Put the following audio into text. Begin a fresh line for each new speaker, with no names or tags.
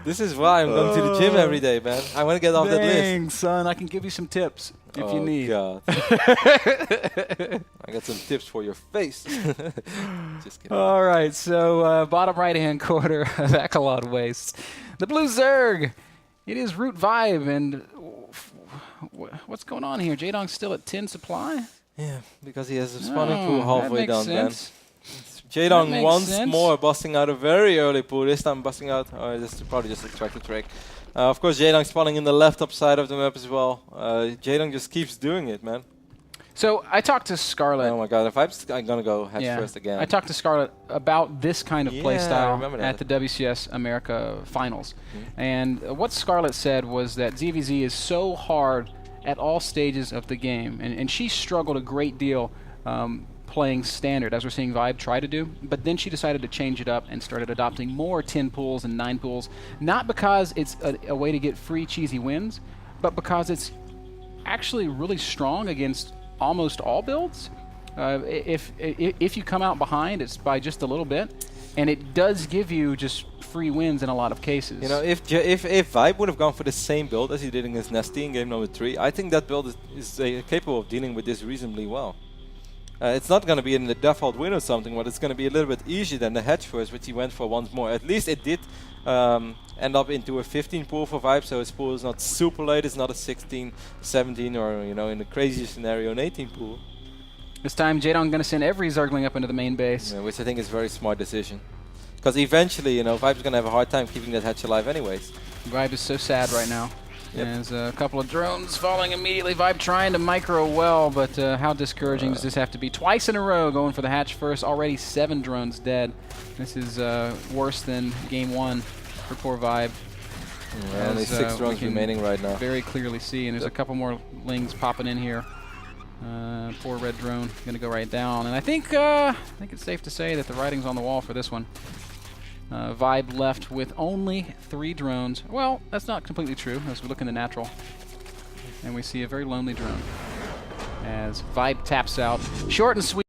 This is why I'm going to the gym every day, man. I want to get off that list.
Dang, son, I can give you some tips if you need.
God. I got some tips for your face. Just kidding.
All right, so bottom right-hand corner of Echelon Waste. The Blue Zerg. It is Root Vibe, and what's going on here? Jaedong's still at 10 supply?
Yeah, because he has a spawning pool halfway down, man.
Jaedong
once more busting out a very early pool. This time busting out, this is probably just a tracking trick. Of course, Jaedong spawning in the left top side of the map as well. Jaedong just keeps doing it, man.
So I talked to Scarlet.
Oh my god, if I'm gonna go head first again.
I talked to Scarlet about this kind of playstyle
at
the WCS America Finals. And what Scarlet said was that ZVZ is so hard at all stages of the game. And she struggled a great deal playing standard, as we're seeing Vibe try to do, but then she decided to change it up and started adopting more 10 pools and 9 pools, not because it's a way to get free cheesy wins, but because it's actually really strong against almost all builds. If you come out behind, it's by just a little bit, and it does give you just free wins in a lot of cases.
You know, if Vibe would have gone for the same build as he did against Nesty in game number 3, I think that build is capable of dealing with this reasonably well. It's not going to be in the default win or something, but it's going to be a little bit easier than the hedge first, which he went for once more. At least it did end up into a 15 pool for Vibe, so his pool is not super late. It's not a 16, 17, or, you know, in the craziest scenario, an 18 pool.
This time, Jaedong going to send every Zergling up into the main base.
Yeah, which I think is a very smart decision. Because eventually, you know, Vibe's going to have a hard time keeping that hedge alive anyways.
Vibe is so sad right now.
Yep.
There's a couple of drones falling immediately. Vibe trying to micro well, but how discouraging does this have to be? Twice in a row going for the hatch first. Already 7 drones dead. This is worse than game 1 for poor Vibe.
Yeah, only 6 drones remaining right now.
Very clearly see, and there's a couple more lings popping in here. Poor red drone gonna go right down, and I think it's safe to say that the writing's on the wall for this one. Vibe left with only 3 drones. Well, that's not completely true as we look in the natural. And we see a very lonely drone as Vibe taps out. Short and sweet.